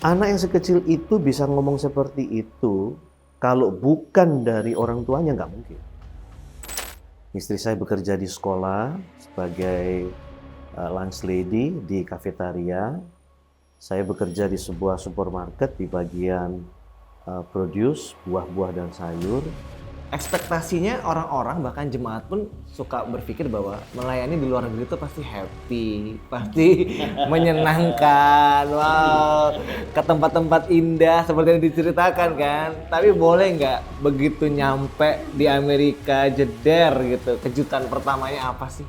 Anak yang sekecil itu bisa ngomong seperti itu, kalau bukan dari orang tuanya nggak mungkin. Istri saya bekerja di sekolah sebagai lunch lady di kafetaria. Saya bekerja di sebuah supermarket di bagian produce buah-buah dan sayur. Ekspektasinya orang-orang bahkan jemaat pun suka berpikir bahwa melayani di luar negeri itu pasti happy, pasti menyenangkan, wow, ke tempat-tempat indah seperti yang diceritakan kan. Tapi boleh nggak begitu nyampe di Amerika jeder gitu, kejutan pertamanya apa sih?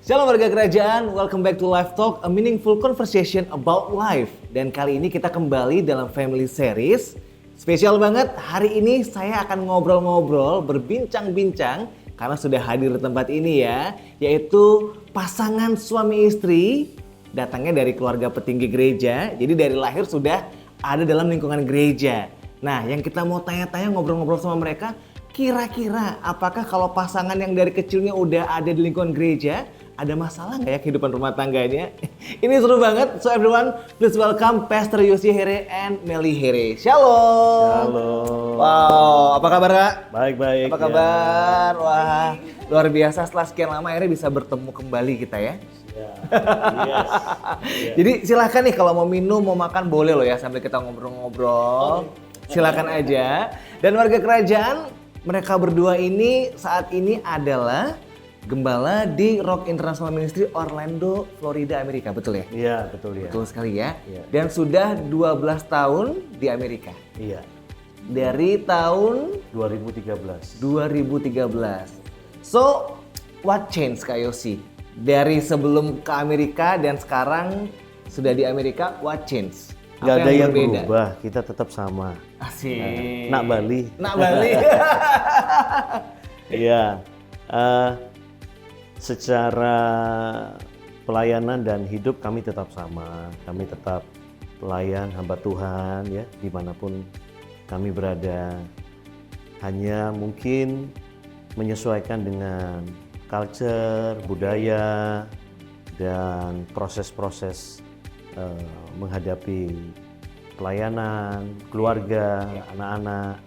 Shalom warga kerajaan, welcome back to Life Talk, a meaningful conversation about life. Dan kali ini kita kembali dalam family series. Spesial banget, hari ini saya akan ngobrol-ngobrol, berbincang-bincang, karena sudah hadir di tempat ini ya, yaitu pasangan suami istri, datangnya dari keluarga petinggi gereja, jadi dari lahir sudah ada dalam lingkungan gereja. Nah, yang kita mau tanya-tanya, ngobrol-ngobrol sama mereka, kira-kira apakah kalau pasangan yang dari kecilnya udah ada di lingkungan gereja, ada masalah nggak ya kehidupan rumah tangganya? Ini seru banget. So everyone, please welcome Pastor Yosi Here and Melly Here. Shalom. Shalom. Wow, apa kabar Kak? Baik-baik. Apa kabar? Wah, luar biasa setelah sekian lama akhirnya bisa bertemu kembali kita ya. Yes. Jadi silahkan nih kalau mau minum, mau makan boleh loh ya sambil kita ngobrol-ngobrol. Silakan aja. Dan warga kerajaan, mereka berdua ini saat ini adalah gembala di Rock International Ministry Orlando, Florida, Amerika, betul ya? Iya, betul ya. Betul sekali ya. Iya. Dan sudah 12 tahun di Amerika. Iya. Dari tahun 2013. 2013. So, what changed Kak Yosi? Dari sebelum ke Amerika dan sekarang sudah di Amerika, what changed? Gak ada yang berbeda? berubah, kita tetap sama. Asik. Nak Bali. Nak Bali. Iya. Secara pelayanan dan hidup kami tetap sama. Kami tetap pelayan hamba Tuhan ya, dimanapun kami berada. Hanya mungkin menyesuaikan dengan culture, budaya, dan proses-proses menghadapi pelayanan, keluarga, anak-anak,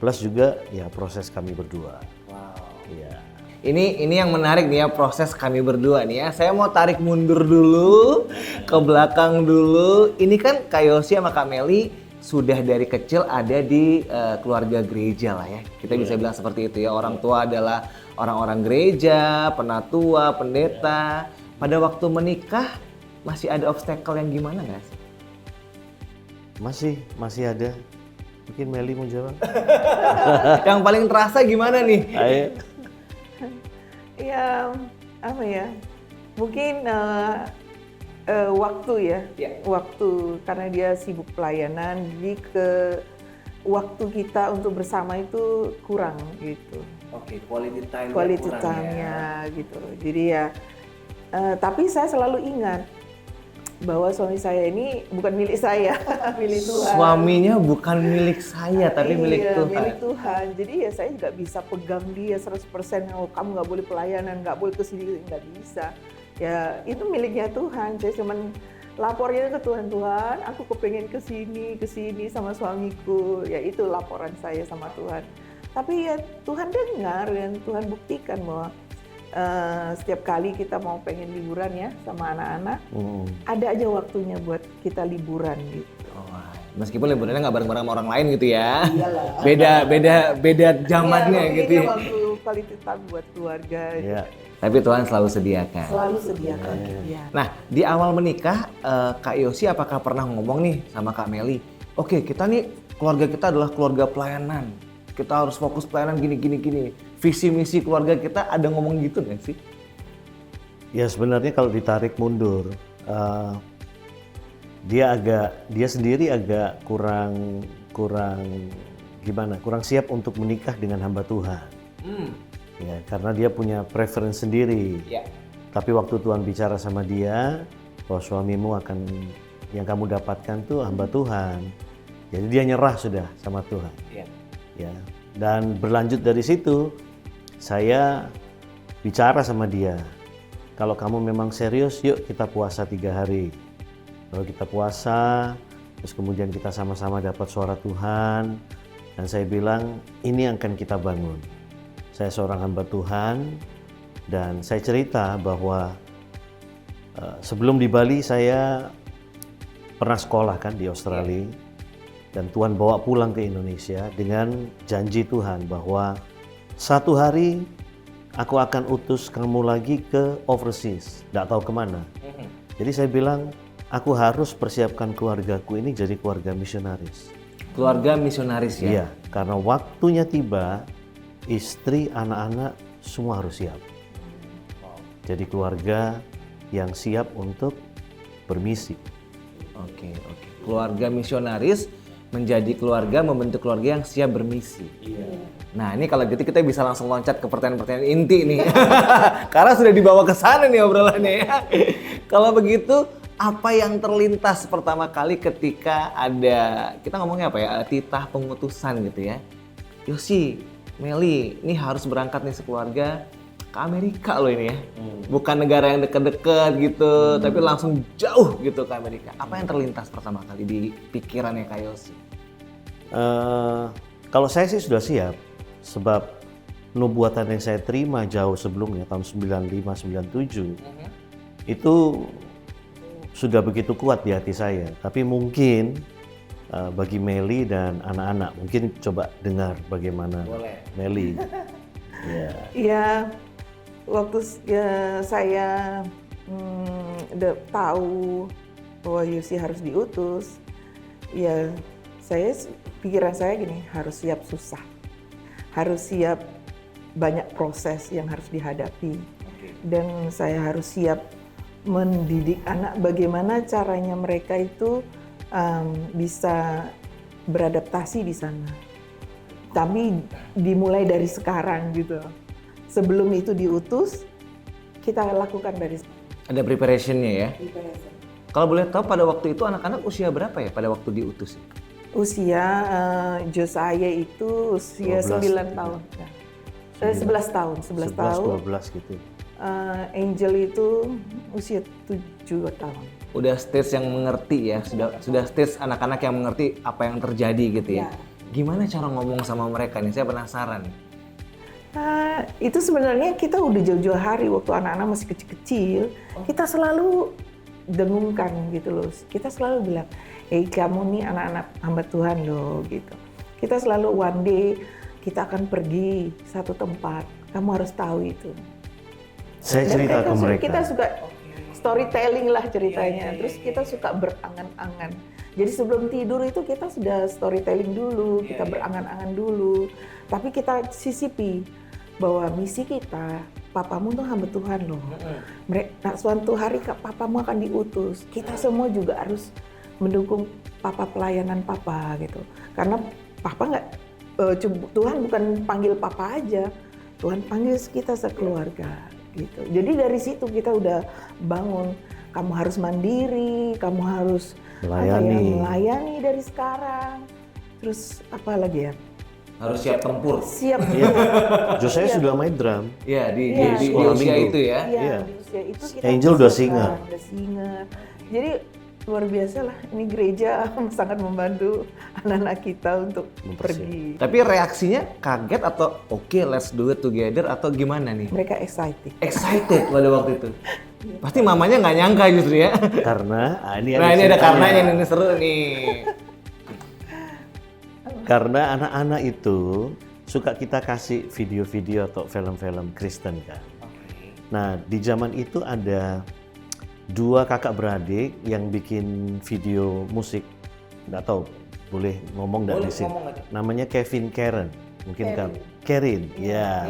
plus juga ya proses kami berdua. Wow. Iya. Ini yang menarik nih ya, proses kami berdua nih ya. Saya mau tarik mundur dulu, ke belakang dulu. Ini kan Kak Yosi sama Kak Melly sudah dari kecil ada di keluarga gereja lah ya. Kita bisa bilang seperti itu ya. Orang tua adalah orang-orang gereja, penatua, pendeta. Pada waktu menikah masih ada obstacle yang gimana nggak sih? Masih ada. Mungkin Melly mau jawab. Yang paling terasa gimana nih? Ayo. Ya, apa ya? Mungkin waktu ya. Waktu karena dia sibuk pelayanan, jadi waktu kita untuk bersama itu kurang gitu. Oke, quality time. Quality time-nya gitu. Jadi ya, tapi saya selalu ingat bahwa suami saya ini bukan milik saya, milik Tuhan. Suaminya bukan milik saya, tapi milik Tuhan. Milik Tuhan. Jadi ya saya nggak bisa pegang dia 100%. Oh, kamu nggak boleh pelayanan, nggak boleh kesini, nggak bisa. Ya itu miliknya Tuhan. Saya cuman lapornya ke Tuhan, Tuhan, aku kepengen kesini sama suamiku. Ya itu laporan saya sama Tuhan. Tapi ya Tuhan dengar dan Tuhan buktikan bahwa setiap kali kita mau pengen liburan ya sama anak-anak, ada aja waktunya buat kita liburan gitu. Oh, meskipun liburannya nggak bareng-bareng sama orang lain gitu ya. Iyalah. Beda zamannya Ya, gitu. waktu quality time buat keluarga. Iya. Tapi Tuhan selalu sediakan. Selalu sediakan. Ya. Nah, di awal menikah, Kak Yosi apakah pernah ngomong nih sama Kak Melly? Oke, kita nih keluarga kita adalah keluarga pelayanan. Kita harus fokus pelayanan gini. Visi misi keluarga kita ada ngomong gitu nggak sih? Ya sebenarnya kalau ditarik mundur, dia sendiri agak kurang siap untuk menikah dengan hamba Tuhan. Ya, karena dia punya preference sendiri. Ya. Tapi waktu Tuhan bicara sama dia, bahwa suamimu akan yang kamu dapatkan tuh hamba Tuhan. Jadi dia nyerah sudah sama Tuhan. Ya. Ya. Dan berlanjut dari situ, saya bicara sama dia. Kalau kamu memang serius, yuk kita puasa 3 hari. Lalu kita puasa, terus kemudian kita sama-sama dapat suara Tuhan. Dan saya bilang, ini yang akan kita bangun. Saya seorang hamba Tuhan, dan saya cerita bahwa sebelum di Bali saya pernah sekolah kan di Australia, dan Tuhan bawa pulang ke Indonesia dengan janji Tuhan bahwa satu hari aku akan utus kamu lagi ke overseas, tidak tahu kemana. Jadi saya bilang, aku harus persiapkan keluargaku ini jadi keluarga misionaris. Keluarga misionaris ya? Iya, karena waktunya tiba, istri, anak-anak semua harus siap. Jadi keluarga yang siap untuk bermisi. Oke. Keluarga misionaris menjadi keluarga, membentuk keluarga yang siap bermisi. Nah ini kalau gitu kita bisa langsung loncat ke pertanyaan-pertanyaan inti nih. Karena sudah dibawa ke sana nih obrolannya ya. Kalau begitu, apa yang terlintas pertama kali ketika ada, kita ngomongnya apa ya, titah pengutusan gitu ya. Yosi, Meli, ini harus berangkat nih sekeluarga ke Amerika loh ini ya. Bukan negara yang deket-deket gitu, tapi langsung jauh gitu ke Amerika. Apa yang terlintas pertama kali di pikirannya Kak Yosi? Kalau saya sih sudah siap, sebab nubuatan yang saya terima jauh sebelumnya, tahun 95-97, itu sudah begitu kuat di hati saya. Tapi mungkin bagi Meli dan anak-anak, mungkin coba dengar bagaimana. Boleh. Meli. Ya. Ya, waktu saya udah tahu bahwa Yosi harus diutus, ya pikiran saya gini, harus siap susah, harus siap banyak proses yang harus dihadapi, dan saya harus siap mendidik anak bagaimana caranya mereka itu bisa beradaptasi di sana. Tapi dimulai dari sekarang gitu. Sebelum itu diutus, kita lakukan dari Ada preparationnya ya? Kalau boleh tahu pada waktu itu anak-anak usia berapa ya pada waktu diutus? usia Josiah itu usia 12 9 tahun. Ya. 11 tahun, 11 tahun. 12 gitu. Angel itu usia 7 tahun. Udah stage yang mengerti ya, sudah stage anak-anak yang mengerti apa yang terjadi gitu ya. Ya. Gimana cara ngomong sama mereka nih? Saya penasaran. Itu sebenarnya kita udah jauh-jauh hari waktu anak-anak masih kecil-kecil, kita selalu dengungkan gitu loh. Kita selalu bilang, kamu nih anak-anak hamba Tuhan loh gitu. Kita selalu one day kita akan pergi satu tempat, kamu harus tahu itu. Saya cerita ke mereka. Kita suka storytelling lah ceritanya, terus kita suka berangan-angan. Jadi sebelum tidur itu kita sudah storytelling dulu, kita berangan-angan dulu. Tapi kita sisipi bahwa misi kita, papamu tuh hamba Tuhan loh. Nah, suatu hari papamu akan diutus. Kita semua juga harus mendukung papa, pelayanan papa gitu. Karena papa nggak, Tuhan bukan panggil papa aja, Tuhan panggil kita sekeluarga gitu. Jadi dari situ kita udah bangun, kamu harus mandiri, kamu harus melayani dari sekarang. Terus apa lagi ya? Harus siap tempur. Siap. Josiah sudah main drum. Iya, di sekolah usia minggu. itu ya. Iya, di usia itu kita Angel udah singer. Udah singer. Jadi luar biasa lah, ini gereja sangat membantu anak-anak kita untuk pergi. Tapi reaksinya kaget atau oke, let's do it together atau gimana nih? Mereka excited. Excited pada waktu itu. Pasti mamanya nggak nyangka justru ya. Karena ini Nah ini ada karenanya, ini seru nih. Karena anak-anak itu suka kita kasih video-video atau film-film Kristen kan. Nah di zaman itu ada 2 kakak beradik yang bikin video musik. Nggak tahu boleh ngomong nggak di sini. Namanya Kevin Karen, mungkin kan. Karen, ya.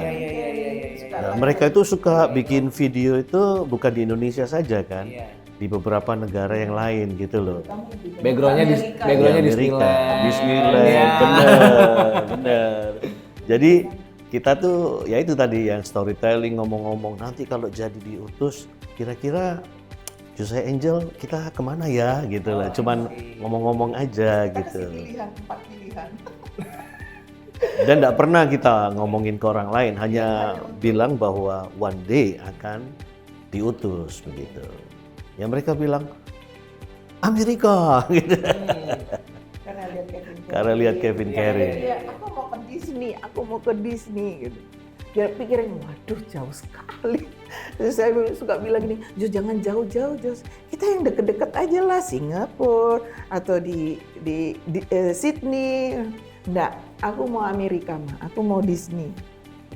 Nah, mereka itu suka bikin video itu bukan di Indonesia saja kan, di beberapa negara yang lain gitu loh. Backgroundnya Amerika, Disneyland. Disneyland, bener. Jadi kita tuh ya itu tadi yang storytelling, ngomong-ngomong nanti kalau jadi diutus kira-kira Jose Angel kita kemana ya gitu lah. Cuman ngomong-ngomong aja gitu. Pilihan, 4 pilihan. Dan tidak pernah kita ngomongin ke orang lain, hanya bilang bahwa one day akan diutus begitu. Ya mereka bilang Amerika gitu. Karena lihat Kevin Carey. Ya, aku mau ke Disney, aku mau ke Disney gitu. Dia pikirin, waduh jauh sekali. Terus saya suka bilang gini, Jos jangan jauh-jauh Jos. Kita yang deket-deket aja lah, Singapura atau di Sydney. Enggak, aku mau Amerika mah, aku mau Disney.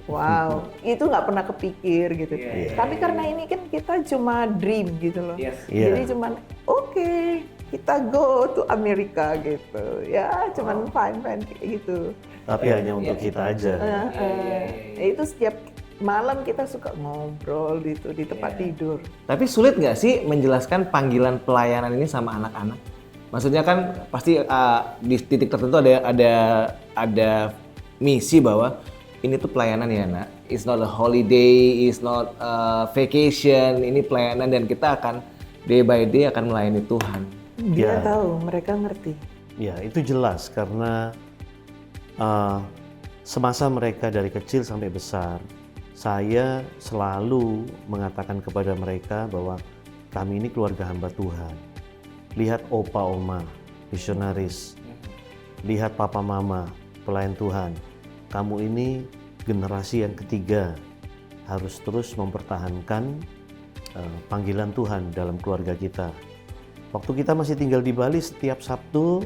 Wow, itu nggak pernah kepikir gitu. Tapi karena ini kan kita cuma dream gitu loh. Jadi cuman oke, kita go to Amerika gitu. Ya cuman fine gitu. Tapi hanya untuk kita aja. Itu setiap malam kita suka ngobrol gitu di tempat tidur. Tapi sulit nggak sih menjelaskan panggilan pelayanan ini sama anak-anak? Maksudnya kan pasti di titik tertentu ada misi bahwa ini tuh pelayanan ya nak. It's not a holiday, it's not a vacation. Ini pelayanan dan kita akan day by day akan melayani Tuhan. Dia tahu, mereka ngerti. Ya itu jelas karena semasa mereka dari kecil sampai besar, saya selalu mengatakan kepada mereka bahwa kami ini keluarga hamba Tuhan. Lihat opa oma, misionaris. Lihat papa mama, pelayan Tuhan. Kamu ini generasi yang ketiga harus terus mempertahankan panggilan Tuhan dalam keluarga kita. Waktu kita masih tinggal di Bali, setiap Sabtu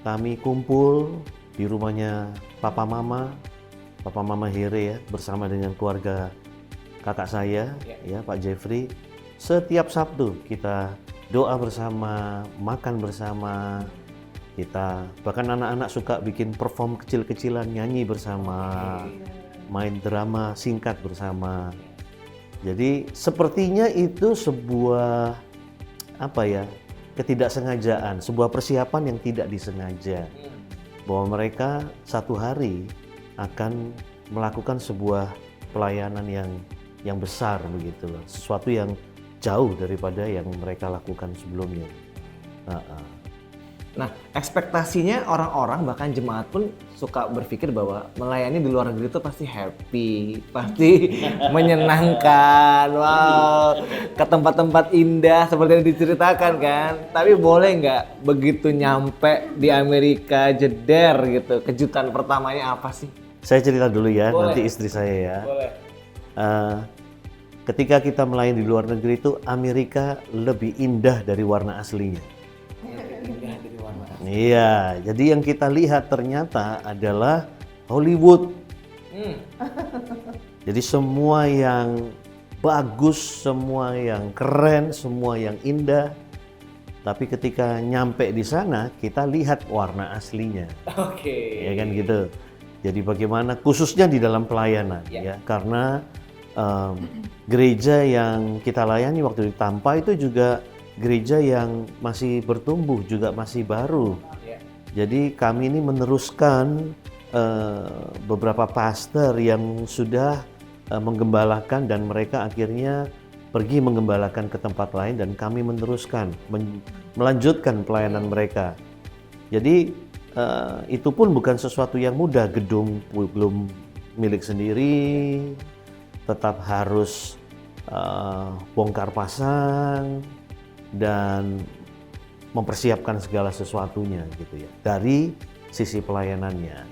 kami kumpul di rumahnya Papa Mama Here ya, bersama dengan keluarga kakak saya, ya Pak Jeffrey. Setiap Sabtu kita doa bersama, makan bersama. Kita bahkan anak-anak suka bikin perform kecil-kecilan, nyanyi bersama, main drama singkat bersama. Jadi sepertinya itu sebuah ketidaksengajaan, sebuah persiapan yang tidak disengaja, bahwa mereka satu hari akan melakukan sebuah pelayanan yang besar begitu loh, sesuatu yang jauh daripada yang mereka lakukan sebelumnya. Nah, ekspektasinya orang-orang bahkan jemaat pun suka berpikir bahwa melayani di luar negeri itu pasti happy, pasti menyenangkan, wow, ke tempat-tempat indah seperti yang diceritakan kan. Tapi boleh nggak begitu nyampe di Amerika jeder gitu, kejutan pertamanya apa sih? Saya cerita dulu ya, Boleh. nanti istri saya ya. Boleh. Ketika kita melayani di luar negeri itu, Amerika lebih indah dari warna aslinya. Iya, jadi yang kita lihat ternyata adalah Hollywood. Jadi semua yang bagus, semua yang keren, semua yang indah. Tapi ketika nyampe di sana, kita lihat warna aslinya. Oke. Ya kan gitu. Jadi bagaimana khususnya di dalam pelayanan ya, karena gereja yang kita layani waktu di Tampa itu juga gereja yang masih bertumbuh, juga masih baru. Jadi kami ini meneruskan beberapa pastor yang sudah menggembalakan dan mereka akhirnya pergi menggembalakan ke tempat lain dan kami meneruskan, melanjutkan pelayanan mereka. Jadi itu pun bukan sesuatu yang mudah, gedung belum milik sendiri, tetap harus bongkar pasang dan mempersiapkan segala sesuatunya gitu ya dari sisi pelayanannya.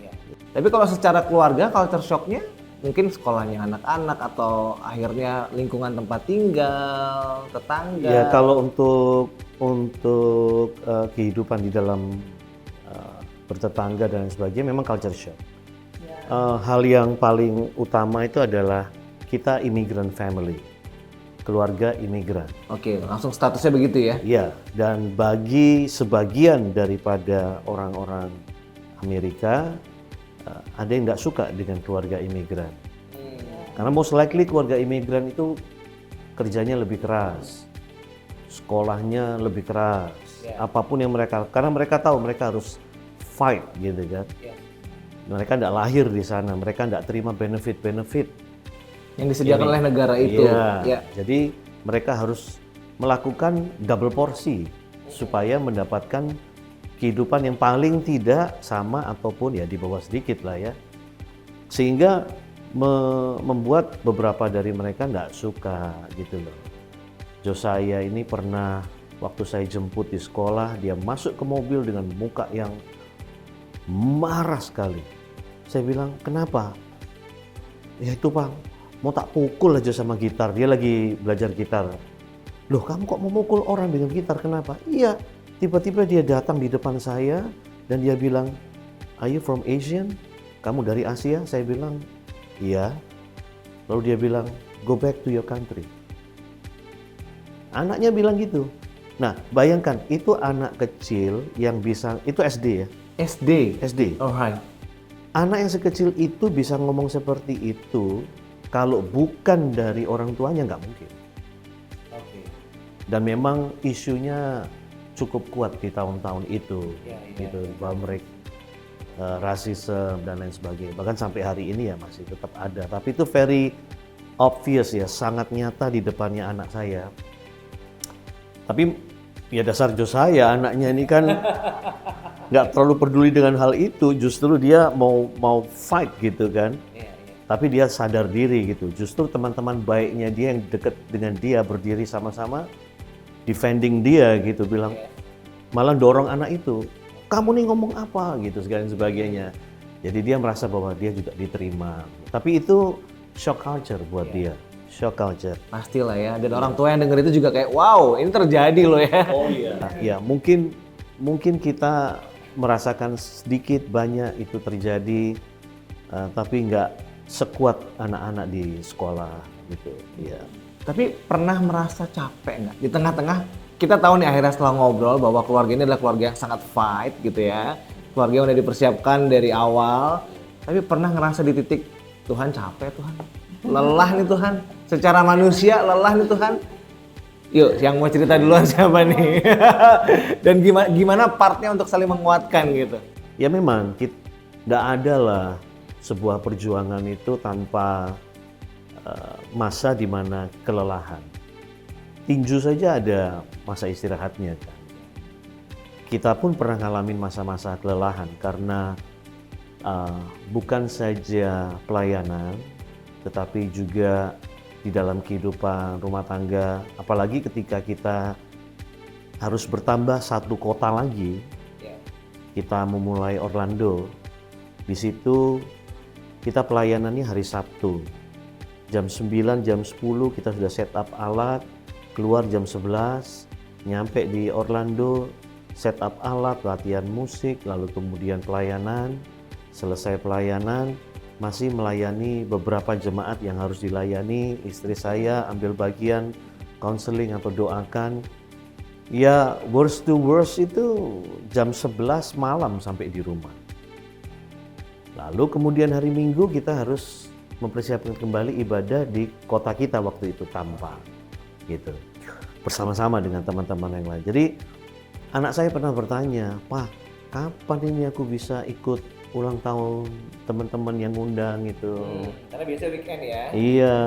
Tapi kalau secara keluarga, culture shocknya mungkin sekolahnya anak-anak atau akhirnya lingkungan tempat tinggal, tetangga. Ya kalau untuk kehidupan di dalam bertetangga dan sebagainya memang culture shock. Hal yang paling utama itu adalah kita immigrant family. Keluarga imigran. Oke, langsung statusnya begitu ya? Iya, dan bagi sebagian daripada orang-orang Amerika, ada yang nggak suka dengan keluarga imigran. Karena most likely keluarga imigran itu kerjanya lebih keras, sekolahnya lebih keras, apapun yang mereka, karena mereka tahu mereka harus fight gitu kan. mereka tidak lahir di sana, mereka tidak terima benefit-benefit yang disediakan oleh negara itu. Iya. Ya. Jadi mereka harus melakukan double porsi supaya mendapatkan kehidupan yang paling tidak sama ataupun ya di bawah sedikit lah ya. Sehingga membuat beberapa dari mereka nggak suka gitu loh. Josiah ini pernah waktu saya jemput di sekolah, dia masuk ke mobil dengan muka yang marah sekali. Saya bilang, kenapa? Ya itu Bang, mau tak pukul aja sama gitar. Dia lagi belajar gitar. Loh kamu kok mau mukul orang dengan gitar, kenapa? Iya, tiba-tiba dia datang di depan saya dan dia bilang, are you from Asian? Kamu dari Asia? Saya bilang, iya. Lalu dia bilang, go back to your country. Anaknya bilang gitu. Nah, bayangkan itu anak kecil yang bisa, itu SD ya? SD. Alright. Anak yang sekecil itu bisa ngomong seperti itu, kalau bukan dari orang tuanya nggak mungkin. Dan memang isunya cukup kuat di tahun-tahun itu, gitu, bahwa mereka rasisme dan lain sebagainya. Bahkan sampai hari ini ya masih tetap ada. Tapi itu very obvious ya, sangat nyata di depannya anak saya. Tapi ya dasar Josiah anaknya ini kan nggak terlalu peduli dengan hal itu, justru dia mau fight gitu kan. Tapi dia sadar diri gitu. Justru teman-teman baiknya dia yang dekat dengan dia berdiri sama-sama defending dia gitu, bilang malah dorong anak itu, kamu nih ngomong apa gitu segala sebagainya. Jadi dia merasa bahwa dia juga diterima. Tapi itu shock culture buat dia. Shock culture. Pastilah ya. Dan orang tua yang denger itu juga kayak, wow, ini terjadi loh ya. Oh iya. Nah, ya mungkin kita merasakan sedikit banyak itu terjadi, tapi nggak sekuat anak-anak di sekolah gitu. Iya. Tapi pernah merasa capek nggak? Di tengah-tengah, kita tahu nih akhirnya setelah ngobrol bahwa keluarga ini adalah keluarga yang sangat fight gitu ya. Keluarga yang udah dipersiapkan dari awal. Tapi pernah ngerasa di titik, Tuhan capek Tuhan. Lelah nih Tuhan. Secara manusia lelah nih Tuhan. Yuk, yang mau cerita duluan siapa nih? Dan gimana partnya untuk saling menguatkan gitu? Ya memang, tidak ada lah sebuah perjuangan itu tanpa masa di mana kelelahan. Tinju saja ada masa istirahatnya kan. Kita pun pernah ngalamin masa-masa kelelahan karena bukan saja pelayanan, tetapi juga di dalam kehidupan rumah tangga, apalagi ketika kita harus bertambah satu kota lagi. Kita memulai Orlando. Di situ kita pelayanannya hari Sabtu. Jam 9, jam 10 kita sudah set up alat, keluar jam 11, nyampe di Orlando, set up alat, latihan musik, lalu kemudian pelayanan. Selesai pelayanan, masih melayani beberapa jemaat yang harus dilayani. Istri saya ambil bagian counseling atau doakan. Ya, worst to worst itu jam 11 malam sampai di rumah. Lalu kemudian hari Minggu kita harus mempersiapkan kembali ibadah di kota kita waktu itu, Tampa, gitu, bersama-sama dengan teman-teman yang lain. Jadi anak saya pernah bertanya, Pak, kapan ini aku bisa ikut ulang tahun teman-teman yang ngundang itu? Karena biasa weekend ya. Iya,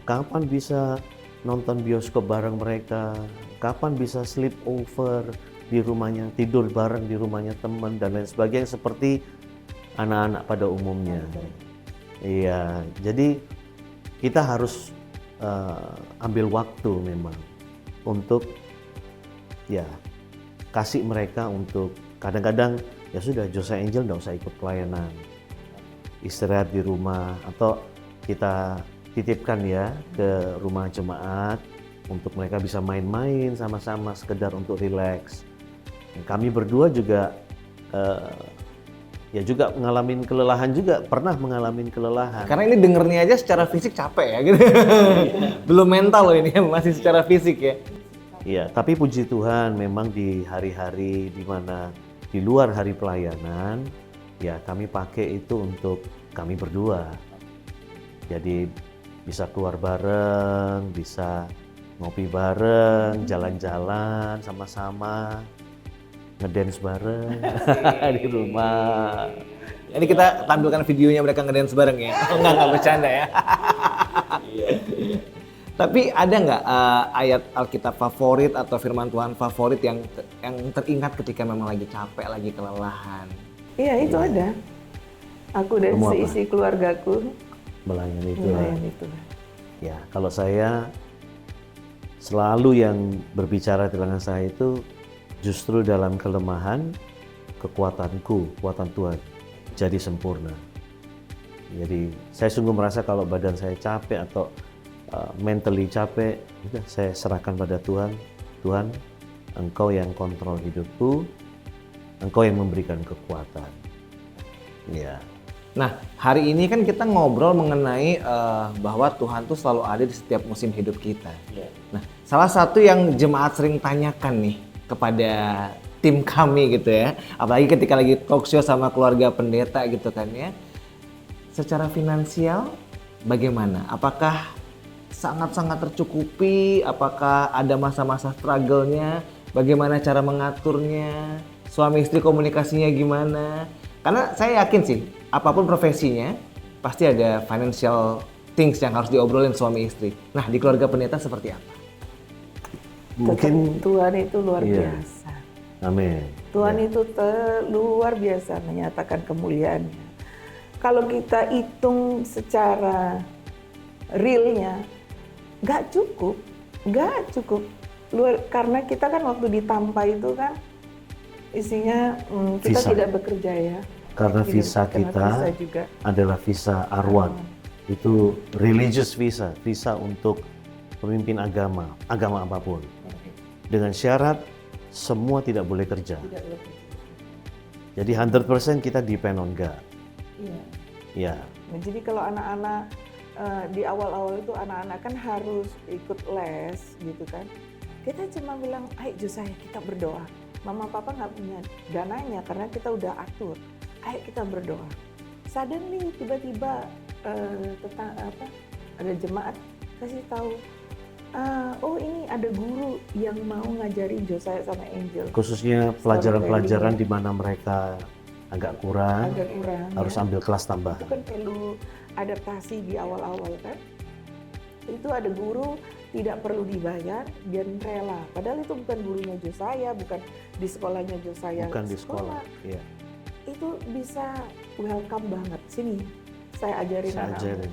kapan bisa nonton bioskop bareng mereka? Kapan bisa sleep over di rumahnya, tidur bareng di rumahnya teman dan lain sebagainya seperti anak-anak pada umumnya. Iya, jadi kita harus ambil waktu memang untuk ya kasih mereka untuk kadang-kadang ya sudah Josiah Angel nggak usah ikut pelayanan, istirahat di rumah atau kita titipkan ya ke rumah jemaat untuk mereka bisa main-main sama-sama sekedar untuk rileks. Kami berdua juga ya juga ngalamin kelelahan juga, pernah mengalami kelelahan. Karena ini dengernya aja secara fisik capek ya gitu. Belum mental loh ini, masih secara fisik ya. Iya, tapi puji Tuhan memang di hari-hari di mana di luar hari pelayanan, ya kami pakai itu untuk kami berdua. Jadi bisa keluar bareng, bisa ngopi bareng, jalan-jalan sama-sama, ngedance bareng di rumah. Ini kita tampilkan videonya mereka ngedance bareng ya. Oh, enggak bercanda ya. Tapi ada nggak ayat Alkitab favorit atau firman Tuhan favorit yang teringat ketika memang lagi capek, lagi kelelahan? Iya, itu ada. Aku dan Kamu apa? seisi keluargaku Melayani itu. melayani Tuhan. Ya, kalau saya selalu yang berbicara di belakang saya itu justru dalam kelemahan kekuatan Tuhan jadi sempurna. Jadi saya sungguh merasa kalau badan saya capek atau mentally capek, udah saya serahkan pada Tuhan. Tuhan, Engkau yang kontrol hidupku, Engkau yang memberikan kekuatan. Ya. Nah, hari ini kan kita ngobrol mengenai bahwa Tuhan tuh selalu ada di setiap musim hidup kita. Nah, salah satu yang jemaat sering tanyakan nih kepada tim kami gitu ya, apalagi ketika lagi talk show sama keluarga pendeta gitu kan ya, secara finansial bagaimana? Apakah sangat-sangat tercukupi? Apakah ada masa-masa struggle-nya? Bagaimana cara mengaturnya? Suami istri komunikasinya gimana? Karena saya yakin sih, apapun profesinya, pasti ada financial things yang harus diobrolin suami istri. Nah, di keluarga pendeta seperti apa? Mungkin Tuhan itu luar Iya. biasa. amin. Tuhan itu luar biasa menyatakan kemuliaannya. Kalau kita hitung secara realnya, nggak cukup. Karena kita kan waktu ditampa itu kan isinya kita Visa. tidak bekerja ya. Karena Tidak- visa karena kita visa juga. adalah visa arwan. Itu religious visa untuk pemimpin agama apapun. Dengan syarat semua tidak boleh kerja. Tidak bekerja. Jadi 100% kita depend on God. Iya. Ya, Nah, jadi kalau anak-anak di awal-awal itu anak-anak kan harus ikut les gitu kan. Kita cuma bilang, ayo Josiah kita berdoa. Mama papa nggak punya dananya karena kita udah atur. Ayo kita berdoa. Suddenly tiba-tiba ada jemaat kasih tahu, oh ini ada guru yang mau ngajarin Josiah sama Angel. khususnya pelajaran-pelajaran di mana mereka agak kurang, Agak kurang. harus ya. ambil kelas Itu tambahan. kan perlu adaptasi di awal-awal kan. Itu ada guru tidak perlu dibayar, dia rela. Padahal itu bukan gurunya Josiah, bukan di sekolahnya Josiah. Bukan di sekolah. Iya, Itu bisa welcome banget. Sini, saya ajarin saya anakmu. ajarin.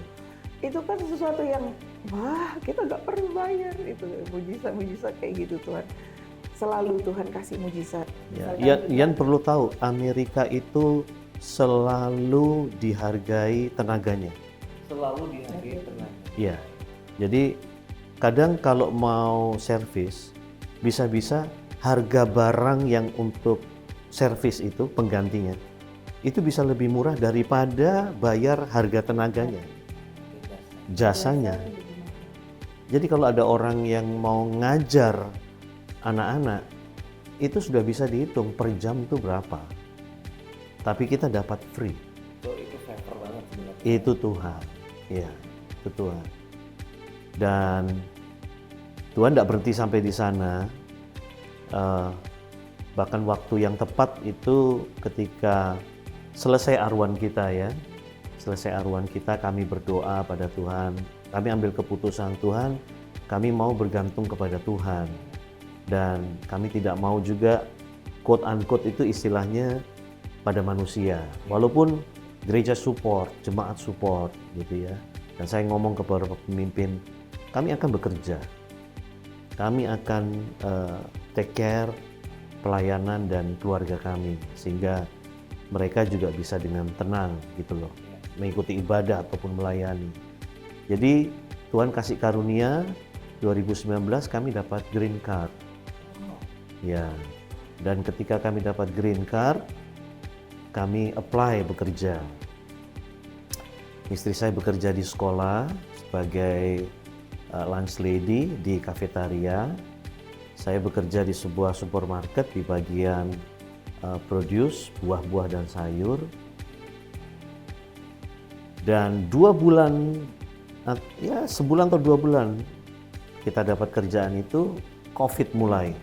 Itu kan sesuatu yang, wah kita nggak perlu bayar. Itu mujizat kayak gitu Tuhan. Selalu Tuhan kasih mujizat. Ya, Misalkan Ian perlu tahu Amerika itu selalu dihargai tenaganya. Selalu dihargai tenaga. Iya. Jadi kadang kalau mau servis bisa-bisa harga barang yang untuk servis itu penggantinya itu bisa lebih murah daripada bayar harga tenaganya, jasanya. Jadi kalau ada orang yang mau ngajar anak-anak itu sudah bisa dihitung per jam itu berapa. Tapi kita dapat free. Itu favor banget sebenarnya. Itu Tuhan. Iya, itu Tuhan. Dan Tuhan tidak berhenti sampai di sana. Bahkan waktu yang tepat itu ketika selesai arwan kita ya. Selesai arwan kita, kami berdoa pada Tuhan. Kami ambil keputusan, Tuhan, kami mau bergantung kepada Tuhan. Dan kami tidak mau juga quote unquote itu istilahnya pada manusia. Walaupun gereja support, jemaat support gitu ya. Dan saya ngomong kepada pemimpin, kami akan bekerja. Kami akan take care pelayanan dan keluarga kami sehingga mereka juga bisa dengan tenang gitu loh, mengikuti ibadah ataupun melayani. Jadi Tuhan kasih karunia 2019 kami dapat green card. Ya. Dan ketika kami dapat green card, kami apply bekerja. Istri saya bekerja di sekolah sebagai lunch lady di kafetaria. Saya bekerja di sebuah supermarket di bagian produce buah-buah dan sayur. Dan 2 bulan, ya sebulan atau 2 bulan kita dapat kerjaan itu, COVID mulai.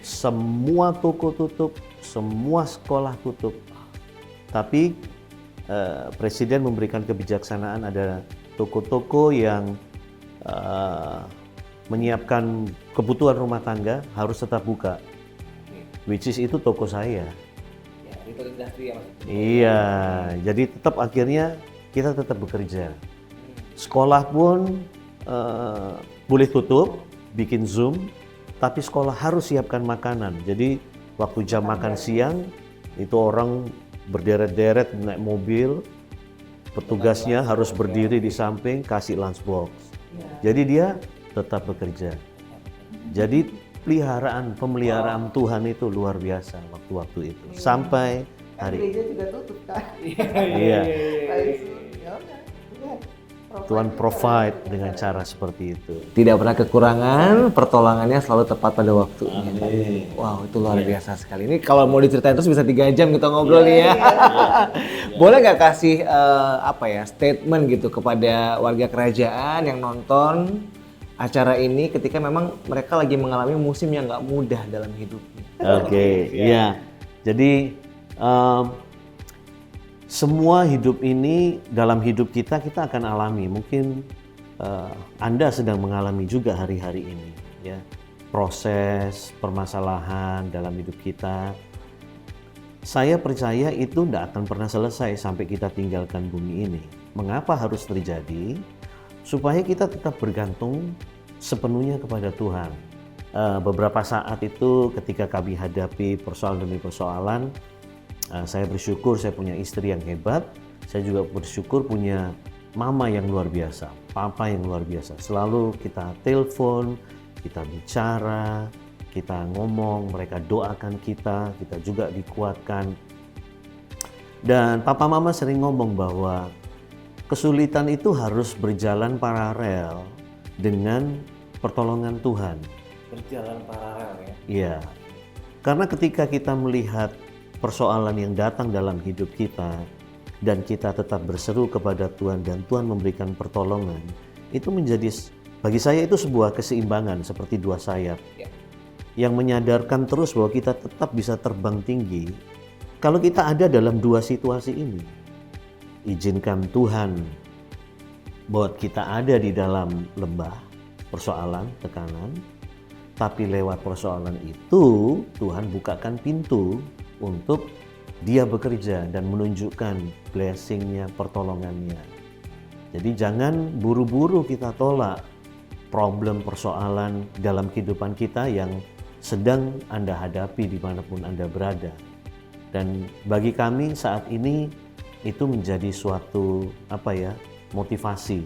Semua toko tutup, semua sekolah tutup. Tapi Presiden memberikan kebijaksanaan, ada toko-toko yang menyiapkan kebutuhan rumah tangga harus tetap buka. Which is itu toko saya. Ya, retail industri ya Mas. Iya, jadi tetap akhirnya kita tetap bekerja. Sekolah pun boleh tutup, bikin Zoom, tapi sekolah harus siapkan makanan. Jadi waktu jam makan siang itu orang berderet-deret naik mobil, petugasnya harus berdiri di samping kasih lunchbox. Jadi dia tetap bekerja. Jadi pemeliharaan Tuhan itu luar biasa waktu-waktu itu sampai hari Gereja juga tutup kan. iya. Ya udah, Tuhan provide dengan cara seperti itu. Tidak pernah kekurangan, pertolongannya selalu tepat pada waktunya. Wow, itu luar biasa sekali. Ini kalau mau diceritain terus bisa 3 jam kita ngobrol nih ya. Boleh nggak kasih statement gitu kepada warga kerajaan yang nonton acara ini ketika memang mereka lagi mengalami musim yang nggak mudah dalam hidupnya? Oke, iya. Jadi semua hidup ini, dalam hidup kita akan alami. Mungkin Anda sedang mengalami juga hari-hari ini, ya. Proses, permasalahan dalam hidup kita. Saya percaya itu tidak akan pernah selesai sampai kita tinggalkan bumi ini. Mengapa harus terjadi? Supaya kita tetap bergantung sepenuhnya kepada Tuhan. Beberapa saat itu ketika kami hadapi persoalan demi persoalan, saya bersyukur saya punya istri yang hebat. Saya juga bersyukur punya mama yang luar biasa, papa yang luar biasa. Selalu kita telepon, kita bicara, kita ngomong, mereka doakan kita juga dikuatkan. Dan papa mama sering ngomong bahwa kesulitan itu harus berjalan paralel dengan pertolongan Tuhan. Berjalan paralel ya? Iya, karena ketika kita melihat persoalan yang datang dalam hidup kita dan kita tetap berseru kepada Tuhan dan Tuhan memberikan pertolongan, itu menjadi, bagi saya itu sebuah keseimbangan seperti 2 sayap yang menyadarkan terus bahwa kita tetap bisa terbang tinggi. Kalau kita ada dalam 2 situasi ini, izinkan Tuhan buat kita ada di dalam lembah persoalan, tekanan, tapi lewat persoalan itu Tuhan bukakan pintu untuk Dia bekerja dan menunjukkan blessing-nya, pertolongannya. Jadi jangan buru-buru kita tolak problem persoalan dalam kehidupan kita yang sedang Anda hadapi dimanapun Anda berada. Dan bagi kami saat ini itu menjadi suatu motivasi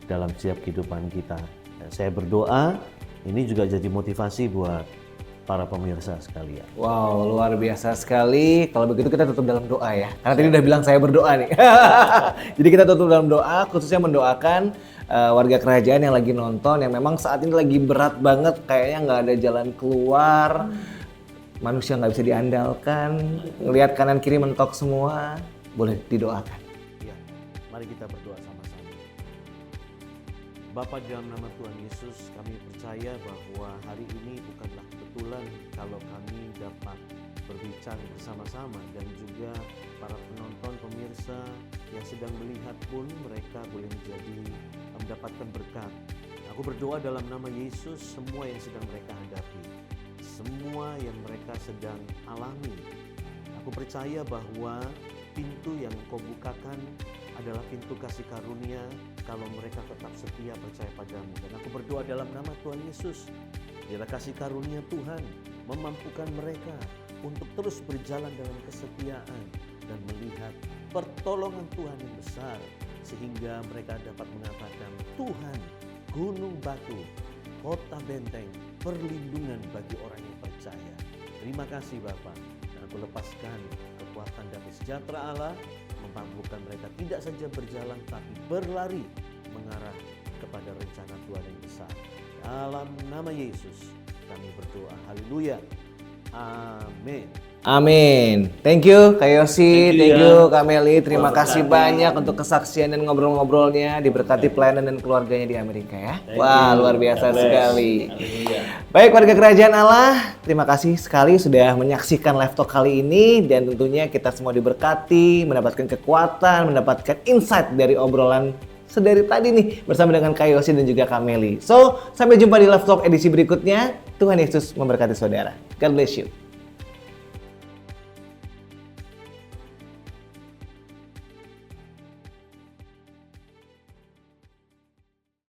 dalam setiap kehidupan kita. Dan saya berdoa ini juga jadi motivasi buat para pemirsa sekalian. Wow, luar biasa sekali. Kalau begitu kita tutup dalam doa ya. Karena tadi udah bilang saya berdoa nih. Jadi kita tutup dalam doa, khususnya mendoakan warga kerajaan yang lagi nonton, yang memang saat ini lagi berat banget, kayaknya nggak ada jalan keluar, manusia nggak bisa diandalkan, ngelihat kanan kiri mentok semua, boleh didoakan. Ya, mari kita berdoa sama-sama. Bapa, dalam nama Tuhan Yesus, kami percaya bahwa hari ini bukanlah kebetulan kalau kami dapat berbincang bersama-sama, dan juga para penonton, pemirsa yang sedang melihat pun mereka boleh mendapatkan berkat. Aku berdoa dalam nama Yesus, semua yang sedang mereka hadapi, semua yang mereka sedang alami, aku percaya bahwa pintu yang Kau bukakan adalah pintu kasih karunia kalau mereka tetap setia percaya padamu. Dan aku berdoa dalam nama Tuhan Yesus, biarlah kasih karunia Tuhan memampukan mereka untuk terus berjalan dalam kesetiaan dan melihat pertolongan Tuhan yang besar, sehingga mereka dapat mengatakan, Tuhan, gunung batu, kota benteng, perlindungan bagi orang yang percaya. Terima kasih Bapa, dan aku lepaskan kekuatan damai sejahtera Allah memampukan mereka tidak saja berjalan tapi berlari mengarah kepada rencana Tuhan yang besar. Dalam nama Yesus kami berdoa, haleluya, amin. Amin. Thank you Kak Yosi, thank you Kak Meli. Terima Wah, kasih berkati. banyak untuk kesaksian dan ngobrol-ngobrolnya. Diberkati pelayanan dan keluarganya di Amerika ya. Wah, luar biasa sekali. Haleluya. Baik warga kerajaan Allah, terima kasih sekali sudah menyaksikan Live Talk kali ini. Dan tentunya kita semua diberkati, mendapatkan kekuatan, mendapatkan insight dari obrolan sedari tadi nih bersama dengan Kak Yosi dan juga Kak Meli. So, sampai jumpa di Live Talk edisi berikutnya. Tuhan Yesus memberkati saudara. God bless you.